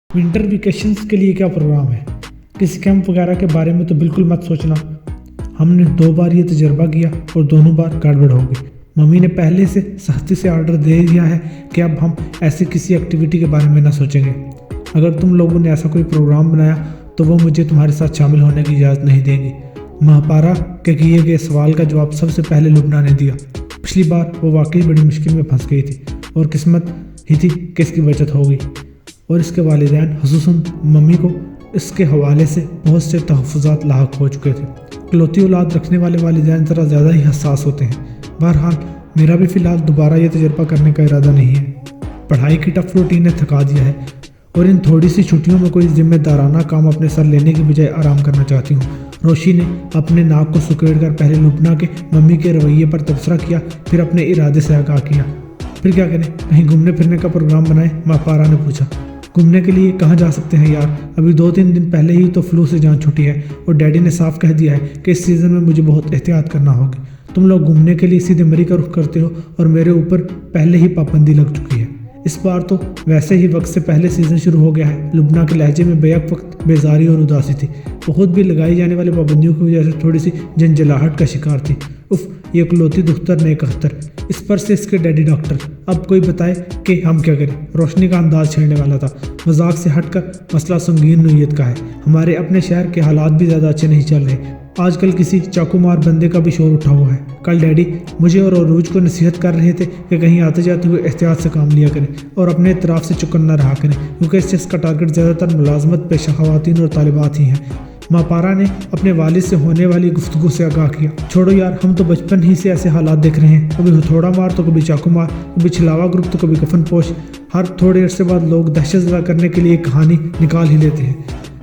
Winter vacations کے لیے کیا پروگرام ہے؟ کسی کیمپ وغیرہ کے بارے میں تو بالکل مت سوچنا۔ ہم نے 2 بار یہ تجربہ کیا اور دونوں بار گڑبڑ ہو گئی۔ ممی نے پہلے سے سختی سے آرڈر دے دیا ہے کہ اب ہم ایسی کسی ایکٹیویٹی کے بارے میں نہ سوچیں گے۔ اگر تم لوگوں نے ایسا کوئی پروگرام بنایا تو وہ مجھے تمہارے ساتھ شامل ہونے کی اجازت نہیں دیں گی۔ مہاپارا کے کیے گئے سوال کا جواب سب سے پہلے لبنہ نے دیا۔ پچھلی بار وہ واقعی بڑی مشکل میں پھنس گئی تھی اور قسمت ہی تھی کہ اس کی بچت ہو گئی، اور اس کے والدین خصوصاً ممی کو اس کے حوالے سے بہت سے تحفظات لاحق ہو چکے تھے۔ اکلوتی اولاد رکھنے والے والدین ذرا زیادہ ہی حساس ہوتے ہیں۔ بہرحال میرا بھی فی الحال دوبارہ یہ تجربہ کرنے کا ارادہ نہیں ہے۔ پڑھائی کی ٹف روٹین نے تھکا دیا ہے اور ان تھوڑی سی چھٹیوں میں کوئی ذمہ دارانہ کام اپنے سر لینے کی بجائے آرام کرنا چاہتی ہوں۔ روشی نے اپنے ناک کو سکیڑ کر پہلے لبنہ کے ممی کے رویے پر تبصرہ کیا، پھر اپنے ارادے سے آگاہ کیا۔ پھر کیا کریں؟ کہیں گھومنے پھرنے کا پروگرام بنائیں؟ مہاپارا نے پوچھا۔ گھومنے کے لیے کہاں جا سکتے ہیں یار؟ ابھی 2-3 دن پہلے ہی تو فلو سے جان چھوٹی ہے اور ڈیڈی نے صاف کہہ دیا ہے کہ اس سیزن میں مجھے بہت احتیاط کرنا ہوگی۔ تم لوگ گھومنے کے لیے سیدھے مری کا رخ کرتے ہو اور میرے اوپر پہلے ہی پابندی لگ چکی ہے۔ اس بار تو ویسے ہی وقت سے پہلے سیزن شروع ہو گیا ہے۔ لبنہ کے لہجے میں بیک وقت بیزاری اور اداسی تھی۔ وہ خود بھی لگائی جانے والی پابندیوں کی وجہ سے تھوڑی سی جنجلاہٹ کا شکار تھی۔ اف، یہ اکلوتی دختر نیک اختر، اس پر سے اس کے ڈیڈی ڈاکٹر۔ اب کوئی بتائے کہ ہم کیا کریں؟ روشنی کا انداز چھیڑنے والا تھا۔ مذاق سے ہٹ کر مسئلہ سنگین نوعیت کا ہے۔ ہمارے اپنے شہر کے حالات بھی زیادہ اچھے نہیں چل رہے۔ آج کل کسی چاقو مار بندے کا بھی شور اٹھا ہوا ہے۔ کل ڈیڈی مجھے اور عروج کو نصیحت کر رہے تھے کہ کہیں آتے جاتے ہوئے احتیاط سے کام لیا کریں اور اپنے اطراف سے چکن نہ رہا کریں، کیونکہ اس شخص کا ٹارگٹ زیادہ تر ملازمت پیشہ خواتین اور طالبات ہی ہیں۔ مہاپارا نے اپنے والد سے ہونے والی گفتگو سے آگاہ کیا۔ چھوڑو یار، ہم تو بچپن ہی سے ایسے حالات دیکھ رہے ہیں، کبھی ہتھوڑا مار تو کبھی چاقو مار، کبھی چھلاوا گروپ تو کبھی کفن پوش۔ ہر تھوڑے عرصے بعد لوگ دہشت زدہ کرنے کے لیے ایک کہانی نکال ہی لیتے ہیں۔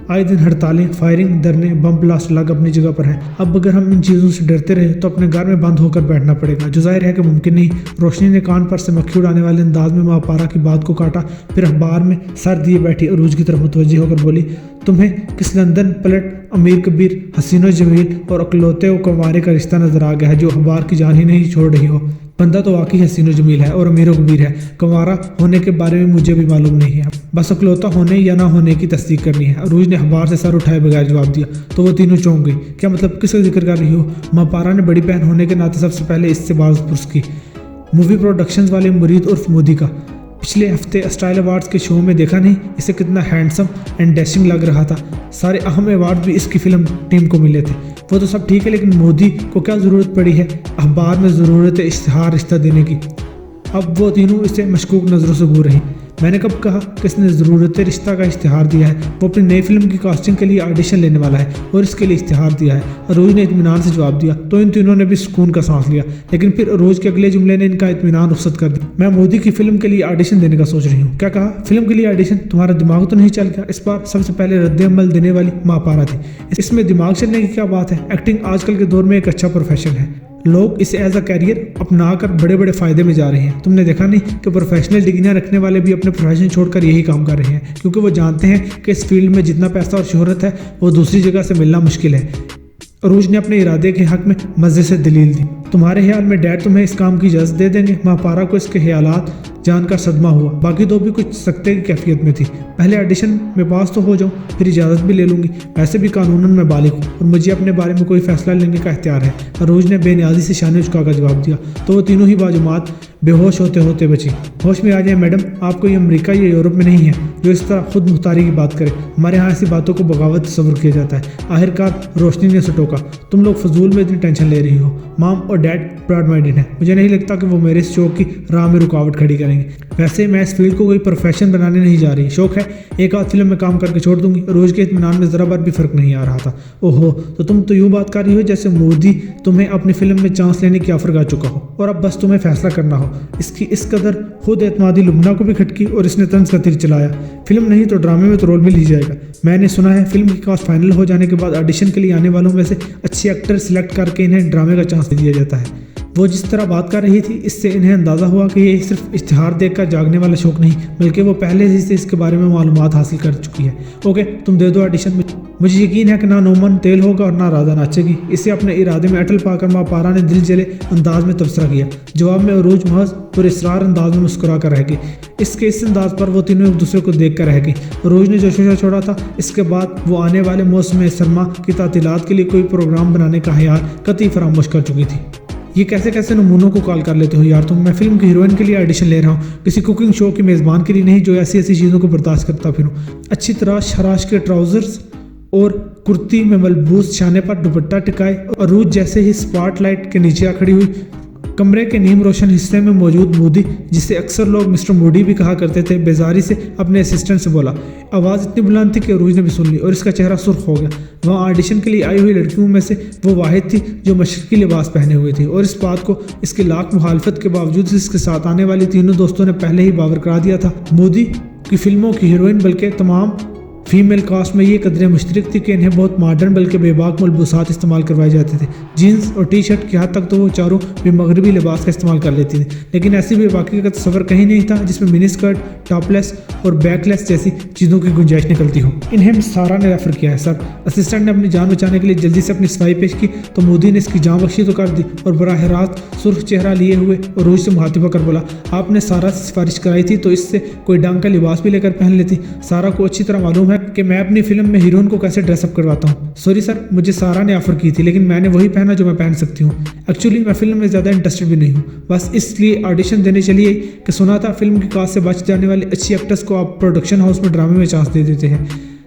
آئے دن ہڑتالیں، فائرنگ، دھرنے، بم بلاسٹ الگ اپنی جگہ پر ہے۔ اب اگر ہم ان چیزوں سے ڈرتے رہے تو اپنے گھر میں بند ہو کر بیٹھنا پڑے گا، جو ظاہر ہے کہ ممکن نہیں۔ روشنی نے کان پر سے مکھی اڑانے والے انداز میں مہاپارا کی بات کو کاٹا، پھر اخبار میں سر دیے بیٹھی عروج کی طرف متوجہ ہو کر بولی، تمہیں کس لندن پلٹ امیر کبیر، حسین و جمیل اور اکلوتے و کنوارے کا رشتہ نظر آ گیا ہے جو اخبار کی جان ہی نہیں چھوڑ رہی ہو؟ بندہ تو واقعی حسین و جمیل ہے اور امیر و کبیر ہے، کنوارا ہونے کے بارے میں مجھے بھی معلوم نہیں ہے، بس اکلوتا ہونے یا نہ ہونے کی تصدیق کرنی ہے۔ عروج نے اخبار سے سر اٹھائے بغیر جواب دیا تو وہ تینوں چونک گئی۔ کیا مطلب؟ کس کا ذکر کر رہی ہو؟ مہاپارا نے بڑی بہن ہونے کے ناطے سب سے پہلے اس سے باز پرس کی۔ مووی پروڈکشنز والے مرید عرف مودی کا۔ پچھلے ہفتے اسٹائل ایوارڈز کے شو میں دیکھا نہیں اسے کتنا ہینڈسم اینڈ ڈیشنگ لگ رہا تھا؟ سارے اہم ایوارڈ بھی اس کی فلم ٹیم کو ملے تھے۔ وہ تو سب ٹھیک ہے، لیکن مودی کو کیا ضرورت پڑی ہے اخبار میں ضرورت اشتہار رشتہ دینے کی؟ اب وہ تینوں اسے مشکوک نظروں سے گور رہی۔ میں نے کب کہا کہ اس نے ضرورت رشتہ کا اشتہار دیا ہے؟ وہ اپنی نئی فلم کی کاسٹنگ کے لیے آڈیشن لینے والا ہے اور اس کے لیے اشتہار دیا ہے۔ عروج نے اطمینان سے جواب دیا تو ان تینوں نے بھی سکون کا سانس لیا، لیکن پھر عروج کے اگلے جملے نے ان کا اطمینان رخصت کر دیا۔ میں مودی کی فلم کے لیے آڈیشن دینے کا سوچ رہی ہوں۔ کیا کہا؟ فلم کے لیے آڈیشن؟ تمہارا دماغ تو نہیں چل گیا؟ اس بار سب سے پہلے رد عمل دینے والی مہاپارا تھی۔ اس میں دماغ چلنے کی کیا بات ہے؟ ایکٹنگ آج کل کے دور میں ایک اچھا پروفیشن ہے، لوگ اسے ایز اے کیریئر اپنا کر بڑے بڑے فائدے میں جا رہے ہیں۔ تم نے دیکھا نہیں کہ پروفیشنل ڈگریاں رکھنے والے بھی اپنے پروفیشن چھوڑ کر یہی کام کر رہے ہیں، کیونکہ وہ جانتے ہیں کہ اس فیلڈ میں جتنا پیسہ اور شہرت ہے وہ دوسری جگہ سے ملنا مشکل ہے۔ عروج نے اپنے ارادے کے حق میں مزے سے دلیل دی۔ تمہارے خیال میں ڈیڈ تمہیں اس کام کی اجازت دے دیں گے؟ مہاپارا کو اس کے خیالات جان کر صدمہ ہوا۔ باقی دو بھی کچھ سکتے کی کیفیت میں تھی۔ پہلے آڈیشن میں پاس تو ہو جاؤں، پھر اجازت بھی لے لوں گی، ویسے بھی قانوناً میں بالغ ہوں اور مجھے اپنے بارے میں کوئی فیصلہ لینے کا اختیار ہے۔ عروج نے بے نیازی سے شانے جھکا کر جواب دیا تو وہ تینوں ہی باجماعت بے ہوش ہوتے ہوتے بچی۔ ہوش میں آ جائیں میڈم، آپ کو یہ امریکہ یا یورپ میں نہیں ہے جو اس طرح خود مختاری کی بات کرے۔ ہمارے ہاں ایسی باتوں کو بغاوت تصور کیا جاتا ہے۔ آخرکار روشنی نے سٹوکا، تم لوگ فضول میں اتنی ٹینشن لے رہی ہو۔ مام اور ڈیڈ براڈ مائنڈڈ ہیں، مجھے نہیں لگتا کہ وہ میرے اس شوق کی راہ میں رکاوٹ کھڑی کریں گے۔ ویسے میں اس فیلڈ کو کوئی پروفیشن بنانے نہیں جا رہی، شوق ہے، ایک آدھ فلم میں کام کر کے چھوڑ دوں گی۔ عروج کے اطمینان میں ذرا بھر بھی فرق نہیں آ رہا تھا۔ اوہو، تو تم تو یوں بات کر رہی ہو جیسے مودی تمہیں اپنی فلم میں چانس لینے کی آفر کر چکا ہو اور اب بس تمہیں فیصلہ کرنا ہو۔ اس کی اس قدر خود اعتمادی لبنہ کو بھی کھٹکی اور اس نے طنز کا تیر چلایا۔ فلم نہیں تو ڈرامے میں تو رول مل ہی جائے گا۔ میں نے سنا ہے فلم کی کاسٹ فائنل ہو جانے کے بعد آڈیشن کے لیے آنے والوں میں سے اچھے ایکٹر سلیکٹ کر کے انہیں ڈرامے کا چانس دیا جاتا ہے۔ وہ جس طرح بات کر رہی تھی اس سے انہیں اندازہ ہوا کہ یہ صرف اشتہار دیکھ کر جاگنے والا شوق نہیں بلکہ وہ پہلے ہی سے اس کے بارے میں معلومات حاصل کر چکی ہے۔ اوکے تم دے دو آڈیشن، مجھے یقین ہے کہ نہ نومن تیل ہوگا اور نہ رادھا ناچے گی۔ اسے اپنے ارادے میں اٹل پا کر ماں پارا نے دل جلے انداز میں تبصرہ کیا۔ جواب میں عروج محض پر اصرار انداز میں مسکرا کر رہ گئی۔ اس انداز پر وہ تینوں ایک دوسرے کو دیکھ کر رہ گئی۔ عروج نے جو شوشہ چھوڑا تھا اس کے بعد وہ آنے والے موسم سرما کی تعطیلات کے لیے کوئی پروگرام بنانے کا خیال قطعی فراموش کر چکی تھی۔ یہ کیسے نمونوں کو کال کر لیتے ہو یار تم؟ میں فلم کی ہیروئن کے لیے آڈیشن لے رہا ہوں، کسی کوکنگ شو کی میزبان کے لیے نہیں جو ایسی چیزوں کو برداشت کرتا پھروں۔ اچھی طرح خراش کے ٹراؤزرز اور کرتی میں ملبوس شانے پر دوپٹہ ٹکائے عروج جیسے ہی سپاٹ لائٹ کے نیچے آ کھڑی ہوئی۔ کمرے کے نیم روشن حصے میں موجود مودی، جسے اکثر لوگ مسٹر موڈی بھی کہا کرتے تھے، بیزاری سے اپنے اسسٹنٹ سے بولا۔ آواز اتنی بلند تھی کہ عروج نے بھی سن لی اور اس کا چہرہ سرخ ہو گیا۔ وہاں آڈیشن کے لیے آئی ہوئی لڑکیوں میں سے وہ واحد تھی جو مشرقی لباس پہنے ہوئے تھی، اور اس بات کو اس کی لاکھ مخالفت کے باوجود اس کے ساتھ آنے والی تینوں دوستوں نے پہلے ہی باور کرا دیا تھا۔ مودی کی فلموں کی ہیروئن بلکہ تمام فیمیل کاسٹ میں یہ قدریں مشترک تھی کہ انہیں بہت ماڈرن بلکہ بے باک ملبوسات استعمال کروائے جاتے تھے۔ جینز اور ٹی شرٹ کی حد تک تو وہ چاروں بھی مغربی لباس کا استعمال کر لیتی تھیں، لیکن ایسی بے باکی کا تصور کہیں نہیں تھا جس میں منی اسکرٹ، ٹاپ لیس اور بیک لیس جیسی چیزوں کی گنجائش نکلتی ہو۔ انہیں سارا نے ریفر کیا ہے سر۔ اسسٹنٹ نے اپنی جان بچانے کے لیے جلدی سے اپنی صفائی پیش کی تو مودی نے اس کی جان بخشی تو کر دی اور براہ راست سرخ چہرہ لیے ہوئے عروج سے مخاطب ہو کر بولا، آپ نے سارا سے سفارش کرائی تھی تو اس سے کوئی ڈانگ کا لباس بھی لے کر پہن لیتی۔ سارا کو اچھی طرح معلوم ہے کہ میں اپنی فلم میں ہیروئن کو کیسے ڈریس اپ کرواتا ہوں۔ سوری سر، مجھے سارا نے آفر کی تھی لیکن میں نے وہی پہنا جو میں پہن سکتی ہوں۔ ایکچولی میں فلم میں زیادہ انٹرسٹڈ بھی نہیں ہوں، بس اس لیے آڈیشن دینے چلی آئی کہ سنا تھا فلم کی کاسٹ سے بچ جانے والی اچھی ایکٹرس کو آپ پروڈکشن ہاؤس میں ڈرامے میں چانس دے دیتے ہیں۔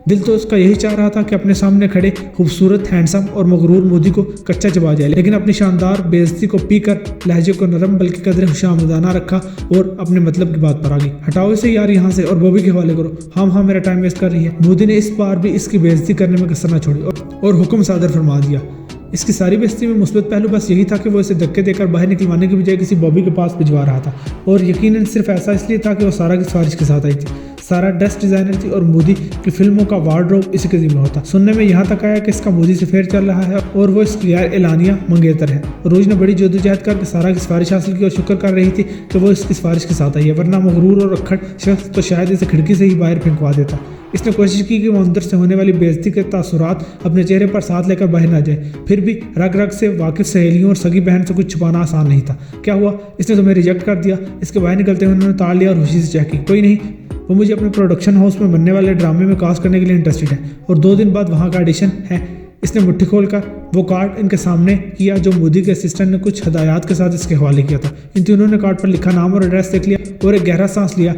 دل تو اس کا یہی چاہ رہا تھا کہ اپنے سامنے کھڑے خوبصورت، ہینڈسم اور مغرور مودی کو کچا چبا جائے، لیکن اپنی شاندار بےعزتی کو پی کر لہجے کو نرم بلکہ قدر خوشامدانہ رکھا اور اپنے مطلب کی بات پر آ گئی۔ ہٹاؤ اسے یار یہاں سے اور بوبی کے حوالے کرو۔ ہاں میرا ٹائم ویسٹ کر رہی ہے۔ مودی نے اس بار بھی اس کی بےعزتی کرنے میں کسر نہ چھوڑی اور حکم صادر فرما دیا۔ اس کی ساری بےعزتی میں مثبت پہلو بس یہی تھا کہ وہ اسے دھکے دے کر باہر نکلوانے کی بجائے کسی بوبی کے پاس بھجوا رہا تھا، اور یقیناً صرف ایسا اس لیے تھا کہ وہ سارا کی سفارش کے ساتھ آئی تھی۔ سارا ڈریس ڈیزائنر تھی اور مودی کی فلموں کا وارڈروب اسی کے ذمہ ہوتا۔ سننے میں یہاں تک آیا کہ اس کا مودی سے فیئر چل رہا ہے اور وہ اس کی غیر اعلانیہ منگیتر ہے۔ عروج نے بڑی جدوجہد کر کے سارا کی سفارش حاصل کی اور شکر کر رہی تھی کہ وہ اس کی سفارش کے ساتھ آئی ہے، ورنہ مغرور اور اکھڑ شخص تو شاید اسے کھڑکی سے ہی باہر پھینکوا دیتا۔ اس نے کوشش کی کہ وہ اندر سے ہونے والی بے عزتی کے تاثرات اپنے چہرے پر ساتھ لے کر باہر نہ جائے، پھر بھی رگ رگ سے واقف سہیلیوں اور سگی بہن سے کچھ چھپانا آسان نہیں تھا۔ کیا ہوا؟ اس نے تمہیں ریجیکٹ کر دیا؟ اس کے باہر نکلتے ہوئے انہوں نے تاڑ لیا اور خوشی سے چیک کی۔ کوئی نہیں، وہ مجھے اپنے پروڈکشن ہاؤس میں بننے والے ڈرامے میں کاسٹ کرنے کے لیے انٹرسٹڈ ہے اور 2 دن بعد وہاں کا آڈیشن ہے۔ اس نے مٹھی کھول کر وہ کارڈ ان کے سامنے کیا جو مودی کے اسسٹنٹ نے کچھ ہدایات کے ساتھ اس کے حوالے کیا تھا۔ ان تینوں نے کارڈ پر لکھا نام اور ایڈریس دیکھ لیا اور ایک گہرا سانس لیا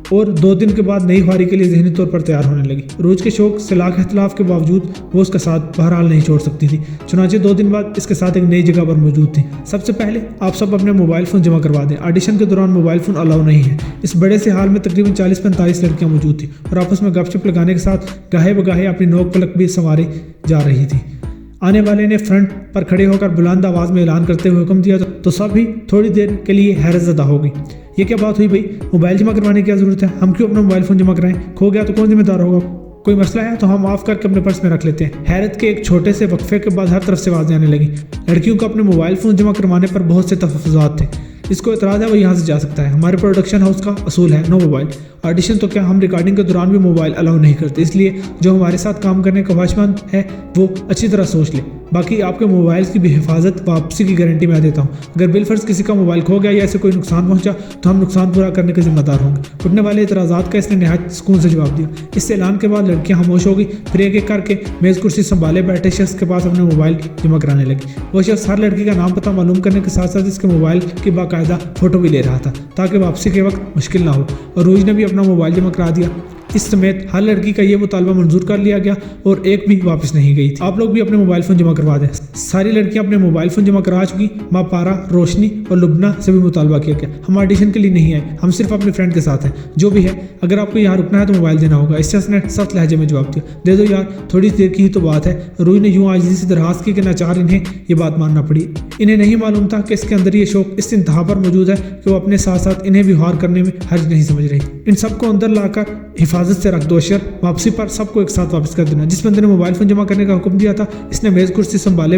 اور 2 دن کے بعد نئی خواری کے لیے ذہنی طور پر تیار ہونے لگی۔ روز کے شوق سے لاکھ اختلاف کے باوجود وہ اس کا ساتھ بہرحال نہیں چھوڑ سکتی تھی، چنانچہ 2 دن بعد اس کے ساتھ ایک نئی جگہ پر موجود تھی۔ سب سے پہلے آپ سب اپنے موبائل فون جمع کروا دیں، آڈیشن کے دوران موبائل فون الاؤ نہیں ہے۔ اس بڑے سے ہال میں تقریباً 40-45 لڑکیاں موجود تھیں اور آپس میں گپ شپ لگانے کے ساتھ گاہے بگاہے اپنی نوک پلک بھی سنواری جا رہی تھی۔ آنے والے نے فرنٹ پر کھڑے ہو کر بلند آواز میں اعلان کرتے ہوئے حکم دیا تو سب ہی تھوڑی دیر کے لیے حیرت زدہ ہو گئی۔ یہ کیا بات ہوئی بھائی؟ موبائل جمع کروانے کی کیا ضرورت ہے؟ ہم کیوں اپنا موبائل فون جمع کرائیں؟ کھو گیا تو کون ذمہ دار ہوگا؟ کوئی مسئلہ ہے تو ہم آف کر کے اپنے پرس میں رکھ لیتے ہیں۔ حیرت کے ایک چھوٹے سے وقفے کے بعد ہر طرف سے آوازیں آنے لگیں۔ لڑکیوں کو اپنے موبائل فون جمع کروانے پر بہت سے تحفظات تھے۔ اس کو اعتراض ہے وہ یہاں سے جا سکتا ہے، ہمارے پروڈکشن ہاؤس کا اصول ہے نو موبائل۔ آڈیشن تو کیا ہم ریکارڈنگ کے دوران بھی موبائل الاؤ نہیں کرتے، اس لیے جو ہمارے ساتھ کام کرنے کا خواہشمند ہے وہ اچھی طرح سوچ لے۔ باقی آپ کے موبائل کی بھی حفاظت واپسی کی گارنٹی میں دیتا ہوں۔ اگر بالفرض کسی کا موبائل کھو گیا یا اسے کوئی نقصان پہنچا تو ہم نقصان پورا کرنے کے ذمہ دار ہوں گے۔ اٹھنے والے اعتراضات کا اس نے نہایت سکون سے جواب دیا۔ اس اعلان کے بعد لڑکیاں خاموش ہو گئی، پھر ایک ایک کر کے میز کرسی سنبھالے بیٹھے شخص کے پاس اپنے موبائل جمع کرانے لگی۔ وہ شخص ہر لڑکی کا نام پتہ معلوم کرنے کے ساتھ ساتھ اس کے موبائل کی باقاعدہ فوٹو بھی لے رہا تھا تاکہ واپسی کے وقت مشکل نہ ہو، اور روج نے بھی اپنا موبائل جمع کرا دیا۔ اس سمیت ہر لڑکی کا یہ مطالبہ منظور کر لیا گیا اور ایک بھی واپس نہیں گئی تھی۔ آپ لوگ بھی اپنے موبائل فون جمع کروا دیں۔ ساری لڑکیاں اپنے موبائل فون جمع کرا چکی۔ ماں پارا، روشنی اور لبنہ سے بھی مطالبہ کیا گیا۔ ہم آڈیشن کے لیے نہیں آئے، ہم صرف اپنے فرینڈ کے ساتھ ہیں، جو بھی ہے اگر آپ کو یہاں رکنا ہے تو موبائل دینا ہوگا۔ اس شخص نے سخت لہجے میں جواب دیا۔ دے دو یار، تھوڑی دیر کی ہی تو بات ہے۔ روج نے یوں عاجزی سے درخواست کی کہ ناچار انہیں یہ بات ماننا پڑی۔ انہیں نہیں معلوم تھا کہ اس کے اندر یہ شوق اس انتہا پر موجود ہے کہ وہ اپنے ساتھ ساتھ انہیں بھی ہار کرنے میں حرج نہیں سمجھ رہی۔ ان سب کو اندر لا کر حفاظت سے رکھ دو، واپسی پر سب کو ایک ساتھ واپس کر دینا۔ جس بندے نے موبائل فون جمع کرنے کا حکم دیا تھا اس نے میز کرسی سنبھالے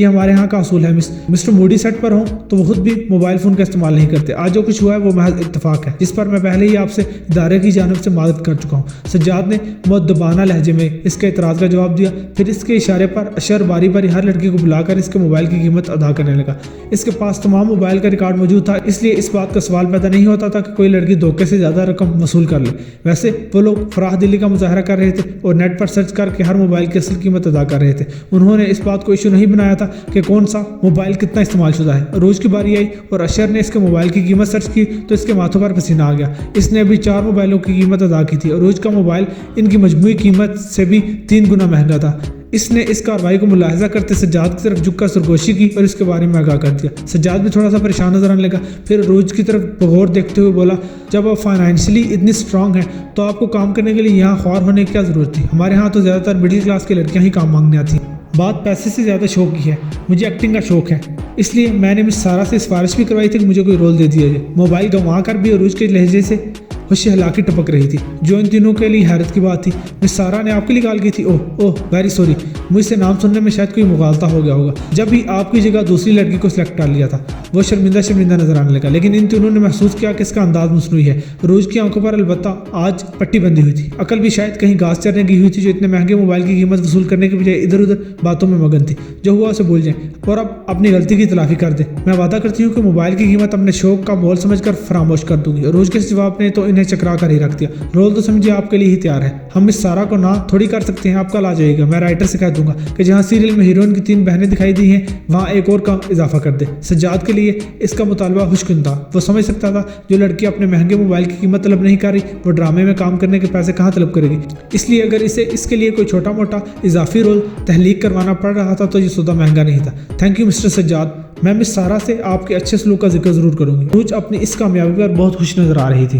یہ ہمارے ہاں کا اصول ہے. مسٹر موڈی سیٹ پر ہوں تو وہ خود بھی موبائل فون کا استعمال نہیں کرتے. آج جو کچھ ہوا ہے وہ محض اتفاق ہے جس پر میں پہلے ہی آپ سے ادارے کی جانب سے معذرت کر چکا ہوں. سجاد نے مؤدبانہ لہجے میں اس کے اعتراض کا جواب دیا. پھر اس کے اشارے پر اشر باری باری ہر لڑکی کو بلا کر اس کے موبائل کی قیمت ادا کرنے لگا. اس کے پاس تمام موبائل کا ریکارڈ موجود تھا, اس لیے اس بات کا سوال پیدا نہیں ہوتا تھا کہ کوئی لڑکی دھوکے سے زیادہ رقم وصول کر لے. ویسے وہ لوگ فراح دلی کا مظاہرہ کر رہے تھے اور نیٹ پر سرچ کر کے ہر موبائل کی اصل قیمت ادا کر رہے تھے. انہوں نے اس بات کو ایشو نہیں بنایا تھا کہ کون سا موبائل کتنا استعمال شدہ ہے. روز کی باری آئی اور اشر نے اس کے موبائل کی قیمت سرچ کی تو اس کے ماتھوں پر پسینہ آ گیا. اس نے ابھی 4 موبائلوں کی قیمت ادا کی تھی اور روز کا موبائل ان کی مجموعی قیمت سے بھی 3 گنا مہنگا تھا. اس نے اس کارروائی کو ملاحظہ کرتے سجاد کی طرف جھک کر سرگوشی کی اور اس کے بارے میں آگاہ کر دیا. سجاد بھی تھوڑا سا پریشان نظر آنے لگا. پھر روز کی طرف بغور دیکھتے ہوئے بولا, جب آپ فائنینشلی اتنی اسٹرانگ ہیں تو آپ کو کام کرنے کے لیے یہاں خوار ہونے کی کیا ضرورت تھی؟ ہمارے ہاں تو زیادہ تر مڈل کلاس کی لڑکیاں ہی کام مانگنے آتی ہیں. بات پیسے سے زیادہ شوق کی ہے. مجھے ایکٹنگ کا شوق ہے, اس لیے میں نے مس سارا سے سفارش بھی کروائی تھی کہ مجھے کوئی رول دے دیا جائے. موبائل گنوا کر بھی عروج کے لہجے سے خوشی ہلاکی ٹپک رہی تھی جو ان تینوں کے لیے حیرت کی بات تھی. مس سارا نے آپ کے لیے کال کی تھی؟ اوہ ویری سوری, مجھ سے نام سننے میں شاید کوئی مغالطہ ہو گیا ہوگا. جب بھی آپ کی جگہ دوسری لڑکی کو سلیکٹ کر لیا تھا. وہ شرمندہ نظر آنے لگا, لیکن ان تینوں نے محسوس کیا کہ اس کا انداز مصنوعی ہے. روز کی آنکھوں پر البتہ آج پٹی بندھی ہوئی تھی. عقل بھی شاید کہیں گھاس چرنے گئی ہوئی تھی جو اتنے مہنگے موبائل کی قیمت وصول کرنے کے بجائے ادھر ادھر باتوں میں مگن تھی. جو ہوا اسے بھول جائیں اور اب اپنی غلطی کی تلافی کر دیں. میں وعدہ کرتی ہوں کہ موبائل کی قیمت اپنے شوق کا مول سمجھ کر فراموش کر دوں گی. روز کے جواب نے تو انہیں چکرا کر ہی رکھ دیا. رول تو سمجھے آپ کے لیے ہی تیار ہے. ہم اس سارا کو نہ تھوڑی کر سکتے ہیں. آپ کل آ جائے گا. میں رائٹر سے کہہ دوں گا کہ جہاں سیریل میں ہیروئن کی 3 بہنیں دکھائی دی ہیں وہاں ایک اور کا اضافہ کر دے. سجاد کے لیے اس کا مطالبہ خوشکن تھا. وہ سمجھ سکتا تھا جو لڑکی اپنے مہنگے موبائل کی قیمت طلب نہیں کر رہی وہ ڈرامے میں کام کرنے کے پیسے کہاں طلب کرے گی. اس لیے اگر اسے اس کے لیے کوئی چھوٹا موٹا اضافی رول تحلیق کروانا پڑ رہا تھا تو یہ سودا مہنگا نہیں تھا. Thank you mister Sajjad. میں مس سارا سے آپ کے اچھے سلوک کا ذکر ضرور کروں گی. روز اپنی اس کامیابی پر بہت خوش نظر آ رہی تھی.